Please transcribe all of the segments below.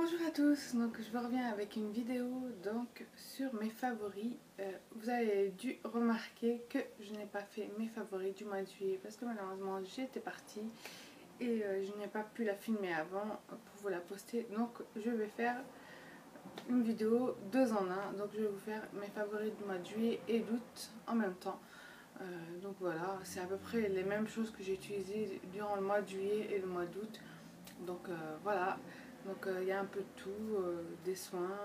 Bonjour à tous, donc je vous reviens avec une vidéo donc sur mes favoris. Vous avez dû remarquer que je n'ai pas fait mes favoris du mois de juillet parce que malheureusement j'étais partie et je n'ai pas pu la filmer avant pour vous la poster. Donc je vais faire une vidéo 2 en 1, donc je vais vous faire mes favoris du mois de juillet et d'août en même temps. Donc voilà, c'est à peu près les mêmes choses que j'ai utilisées durant le mois de juillet et le mois d'août. Donc voilà, donc il y a un peu de tout, des soins,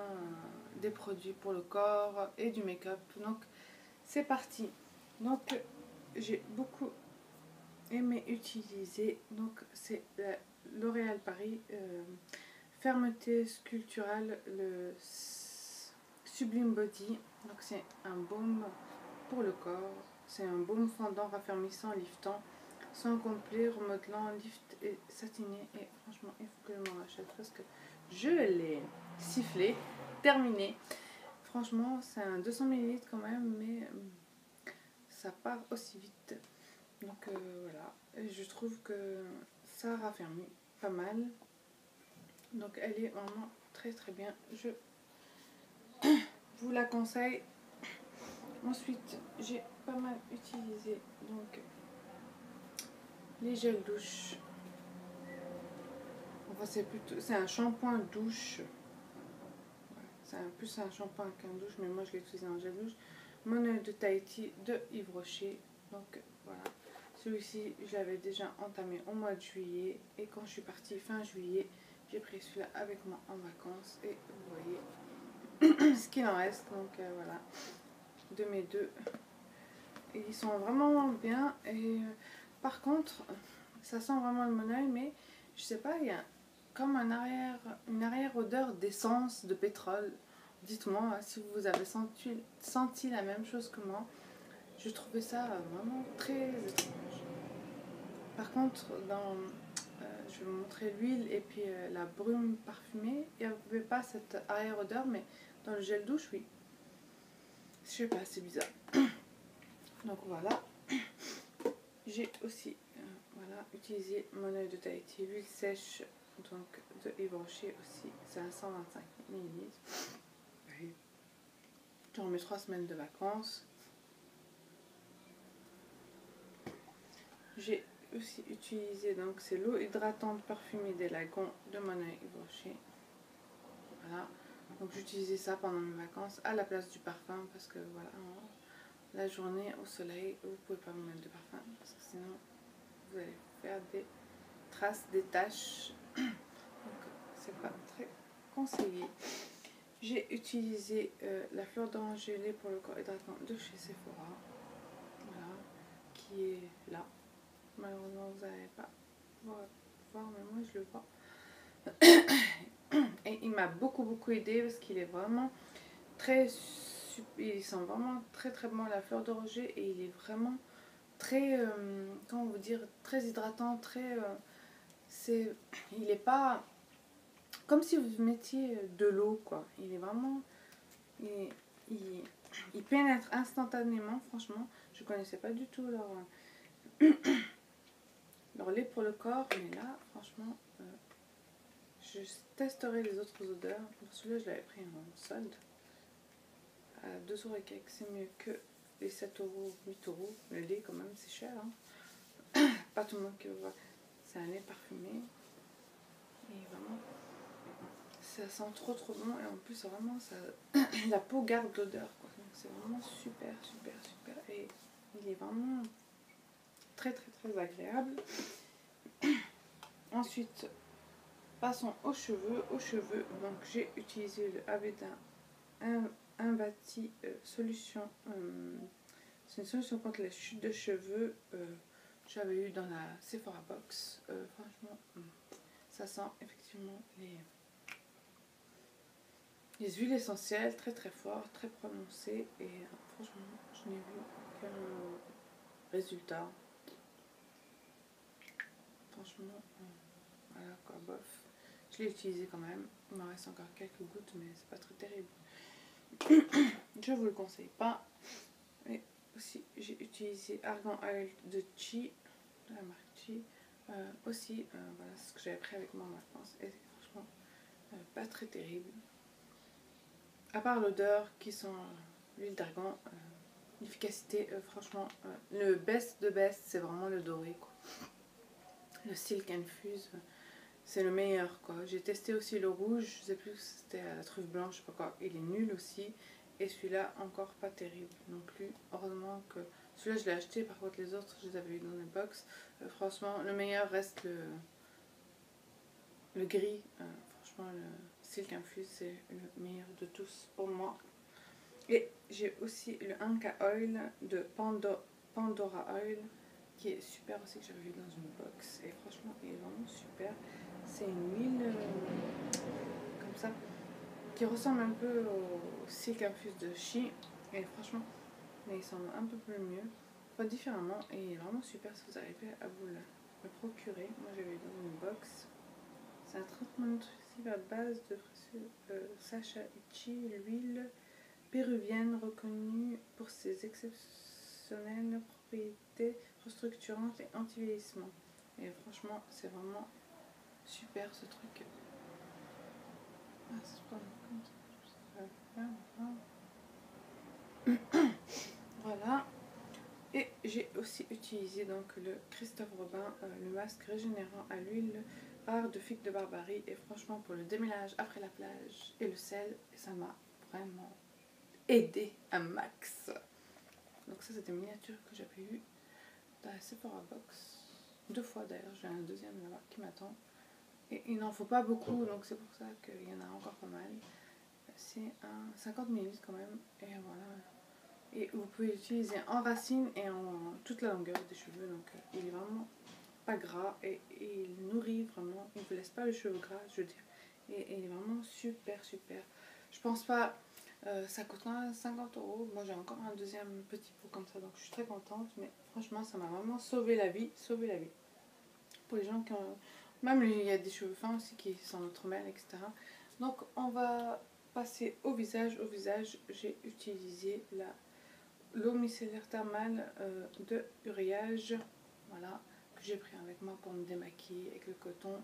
des produits pour le corps et du make-up. Donc c'est parti. Donc j'ai beaucoup aimé utiliser, donc c'est la L'Oréal Paris Fermeté Sculpturale, le Sublime Body. Donc c'est un baume pour le corps, c'est un baume fondant, raffermissant, liftant, soin complet, remodelant, lift et satiné. Et franchement, il faut que je m'en rachète parce que je l'ai sifflé, terminé. Franchement, c'est un 200 ml quand même, mais ça part aussi vite. Donc voilà, et je trouve que ça raffermit pas mal. Donc elle est vraiment très très bien. Je vous la conseille. Ensuite, j'ai pas mal utilisé donc les gels douche. Enfin, c'est un shampoing douche. C'est plus un shampoing qu'un douche, mais moi je l'ai utilisé en gel douche. Mon œil de Tahiti de Yves Rocher. Donc voilà. Celui-ci, je l'avais déjà entamé au mois de juillet. Et quand je suis partie fin juillet, j'ai pris celui-là avec moi en vacances. Et vous voyez ce qu'il en reste. Donc voilà. De mes deux. Et ils sont vraiment bien. Et par contre, ça sent vraiment le monoeil, mais je sais pas, il y a comme une arrière odeur d'essence de pétrole. Dites-moi si vous avez senti la même chose que moi. Je trouvais ça vraiment très étrange. Par contre, je vais vous montrer l'huile et puis la brume parfumée, il n'y avait pas cette arrière odeur, mais dans le gel douche, oui. Je sais pas, c'est bizarre. Donc voilà. J'ai aussi voilà, utilisé mon œil de Tahiti, l'huile sèche donc de Yves Rocher aussi, c'est à 125 ml. Durant mes 3 semaines de vacances. J'ai aussi utilisé, donc c'est l'eau hydratante parfumée des lagons de mon œil Yves Rocher. Voilà, donc j'utilisais ça pendant mes vacances à la place du parfum parce que voilà, la journée au soleil, vous pouvez pas vous mettre de parfum parce que sinon vous allez faire des traces, des taches. Donc c'est pas très conseillé. J'ai utilisé la fleur d'orange gelée pour le corps hydratant de chez Sephora. Voilà, qui est là. Malheureusement vous n'allez pas voir, mais moi je le vois. Et il m'a beaucoup aidé parce qu'il est vraiment il sent vraiment très bon la fleur d'oranger et il est vraiment très comment vous dire, très hydratant, très il est pas comme si vous mettiez de l'eau quoi. Il est vraiment il, il pénètre instantanément. Franchement, je connaissais pas du tout leur lait pour le corps, mais là franchement je testerai les autres odeurs. Pour celui-là je l'avais pris en solde à 2 € et quelques, c'est mieux que les 7 €, 8 €. Le lait quand même c'est cher hein. Pas tout le monde qui voit. C'est un lait parfumé et vraiment ça sent trop bon et en plus vraiment ça la peau garde l'odeur quoi. Donc c'est vraiment super et il est vraiment très agréable. Ensuite passons aux cheveux. Donc j'ai utilisé le Aveda Invati solution. C'est une solution contre les chutes de cheveux. J'avais eu dans la Sephora Box. Franchement, ça sent effectivement les huiles essentielles très fort, très prononcées. Et franchement, je n'ai vu aucun résultat. Franchement, voilà quoi, bof. Je l'ai utilisé quand même. Il m'en reste encore quelques gouttes, mais c'est pas très terrible. Je vous le conseille pas. Et aussi, j'ai utilisé Argan Oil de Chi, de la marque Chi. Aussi, voilà ce que j'avais pris avec moi en vacances. Et franchement, pas très terrible. À part l'odeur qui sent l'huile d'argan, l'efficacité, franchement, le best de best, c'est vraiment le doré, quoi. Le Silk Infuse, c'est le meilleur, quoi. J'ai testé aussi le rouge, je sais plus si c'était à la truffe blanche, je sais pas quoi. Il est nul aussi. Et celui-là, encore pas terrible non plus. Heureusement que celui-là, je l'ai acheté. Par contre, les autres, je les avais eu dans les box. Franchement, le meilleur reste le gris. Franchement, le Silk Infuse, c'est le meilleur de tous pour moi. Et j'ai aussi le Anka Oil de Pandora Oil, qui est super aussi, que j'avais vu dans une box. Et franchement, il est vraiment super. C'est une huile comme ça, qui ressemble un peu au Silk Infuse de She. Et franchement, mais il semble un peu plus mieux, pas différemment. Et il est vraiment super si vous arrivez à vous le procurer. Moi, j'avais dans une box. C'est un traitement nutritif à base de Sacha Ichi, l'huile péruvienne reconnue pour ses exceptionnelles propriétés restructurantes et anti-vieillissement. Et franchement, c'est vraiment super ce truc. Ah, c'est pas comme ça. Voilà. Et j'ai aussi utilisé donc le Christophe Robin, le masque régénérant à l'huile rare de figue de Barbarie. Et franchement, pour le démêlage après la plage et le sel, ça m'a vraiment aidé un max. Donc ça, c'est des miniatures que j'avais eues dans la Sephora Box. 2 fois d'ailleurs, j'ai un deuxième là-bas qui m'attend. Et il n'en faut pas beaucoup, donc c'est pour ça qu'il y en a encore pas mal. C'est un 50 ml quand même. Et voilà. Et vous pouvez l'utiliser en racine et en toute la longueur des cheveux. Donc il est vraiment pas gras et il nourrit vraiment. Il ne vous laisse pas le cheveu gras, je veux dire. Et il est vraiment super super. Je pense pas. Ça coûte 50 €. Moi j'ai encore un deuxième petit pot comme ça, donc je suis très contente. Mais franchement, ça m'a vraiment sauvé la vie. Sauvé la vie. Pour les gens qui ont. Même il y a des cheveux fins aussi qui sont trop mal, etc. Donc on va passer au visage. Au visage, j'ai utilisé l'eau micellaire thermale de Uriage. Voilà, que j'ai pris avec moi pour me démaquiller avec le coton.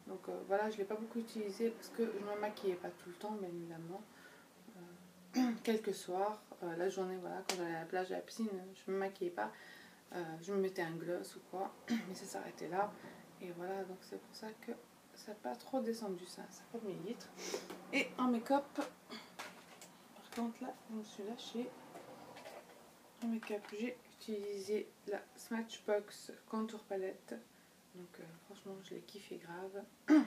Donc voilà, je ne l'ai pas beaucoup utilisé parce que je ne me maquillais pas tout le temps, bien évidemment. Quelques soirs, la journée, voilà, quand j'allais à la plage, à la piscine, je ne me maquillais pas. Je me mettais un gloss ou quoi, mais ça s'arrêtait là. Et voilà, donc c'est pour ça que ça n'a pas trop descendu, ça, 50 ml. Et en make-up, par contre là, je me suis lâchée. En make-up, j'ai utilisé la Smashbox Contour Palette. Donc franchement, je l'ai kiffé grave. Voilà,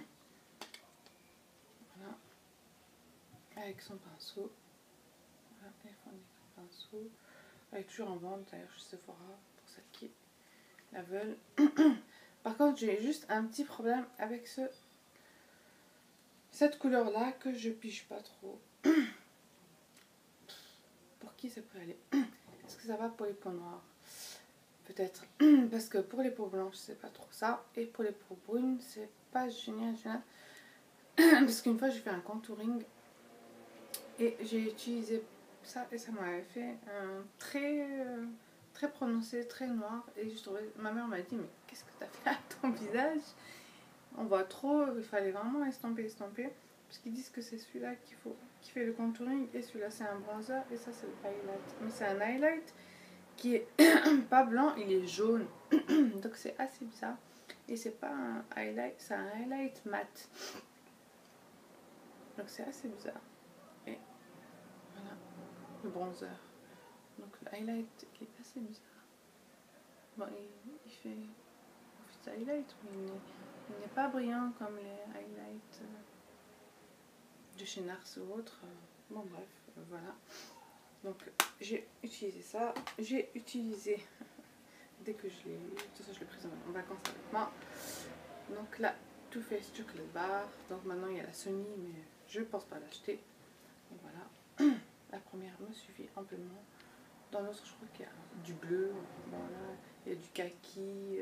avec son pinceau. Voilà, elle fournit son pinceau. Elle est toujours en vente d'ailleurs chez Sephora pour celles qui la veulent. Par contre, j'ai juste un petit problème avec cette couleur là que je pige pas trop. Pour qui ça peut aller? Est-ce que ça va pour les peaux noires? Peut-être. Parce que pour les peaux blanches, c'est pas trop ça. Et pour les peaux brunes, c'est pas génial. Parce qu'une fois, j'ai fait un contouring et j'ai utilisé ça et ça m'avait fait un très prononcé, très noir. Et je trouvais, ma mère m'a dit, mais qu'est-ce que tu as fait à ton visage? On voit trop, il fallait vraiment estomper. Parce qu'ils disent que c'est celui-là qui fait le contouring et celui-là c'est un bronzer et ça c'est le highlight. Mais c'est un highlight qui est pas blanc, il est jaune. Donc c'est assez bizarre. Et c'est pas un highlight, c'est un highlight mat. Donc c'est assez bizarre. Et voilà, le bronzer. Donc le highlight il est assez bizarre. Bon, il fait highlight, mais il n'est pas brillant comme les highlights de chez Nars ou autre. Bon bref, voilà. Donc j'ai utilisé ça. J'ai utilisé, dès que je l'ai eu, tout ça je l'ai pris en vacances avec moi. Donc là, Too Faced Chocolate Bar. Donc maintenant il y a la Sony, mais je pense pas l'acheter. Donc voilà. La première me suffit amplement. Dans l'autre, je crois qu'il y a du bleu. Voilà. Il y a du kaki,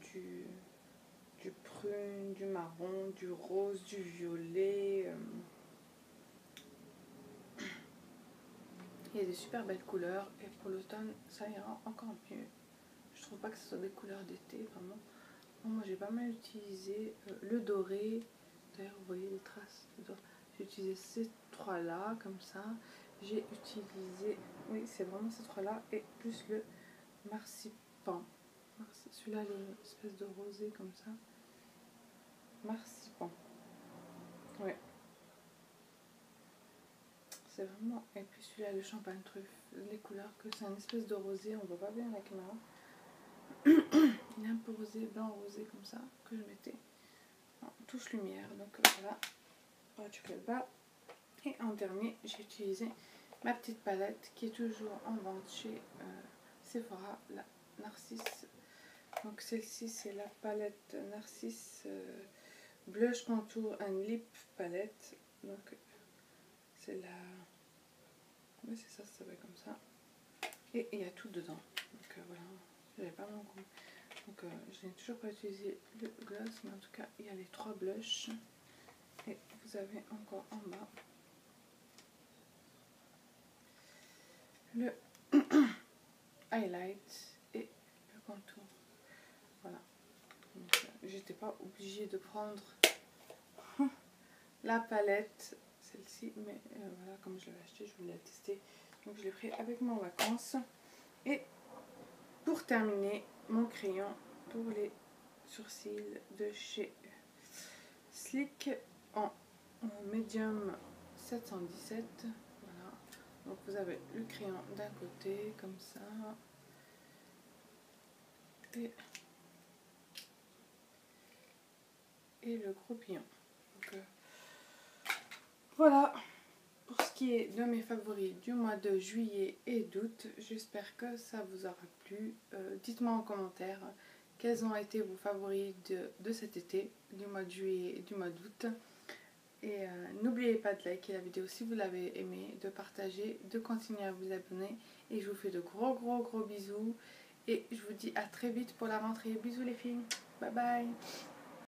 du prune, du marron, du rose, du violet. Il y a des super belles couleurs. Et pour l'automne, ça ira encore mieux. Je trouve pas que ce soit des couleurs d'été, vraiment. Bon, moi, j'ai pas mal utilisé le doré, D'ailleurs, vous voyez les traces dedans. J'ai utilisé ces trois-là, comme ça. J'ai utilisé, oui, c'est vraiment ces trois-là, et plus le marzipan. Celui-là, il a une espèce de rosé comme ça. Marzipan. Ouais. C'est vraiment... Et puis celui-là, le champagne truffe. Les couleurs, que c'est un espèce de rosé, on voit pas bien la caméra. Il est un peu rosé, blanc rosé comme ça, que je mettais en touche lumière. Donc voilà, tu le bas. Et en dernier, j'ai utilisé ma petite palette qui est toujours en vente chez Sephora, la Narcisse. Donc celle-ci, c'est la palette Narcisse Blush Contour and Lip Palette. Donc c'est la... Oui, c'est ça, ça va comme ça. Et il y a tout dedans. Donc voilà, j'avais pas mon goût. Donc je n'ai toujours pas utilisé le gloss, mais en tout cas, il y a les trois blushs. Et vous avez encore en bas le highlight et le contour. Voilà. J'étais pas obligée de prendre la palette, celle-ci, mais voilà, comme je l'avais acheté, je voulais la tester. Donc je l'ai pris avec moi en vacances. Et pour terminer, mon crayon pour les sourcils de chez Sleek en médium 717. Voilà. Donc vous avez le crayon d'un côté comme ça et le gros pignon. Donc, voilà pour ce qui est de mes favoris du mois de juillet et d'août. J'espère que ça vous aura plu. Dites-moi en commentaire quels ont été vos favoris de cet été, du mois de juillet et du mois d'août. Et n'oubliez pas de liker la vidéo si vous l'avez aimé, de partager, de continuer à vous abonner. Et je vous fais de gros bisous. Et je vous dis à très vite pour la rentrée. Bisous les filles. Bye bye.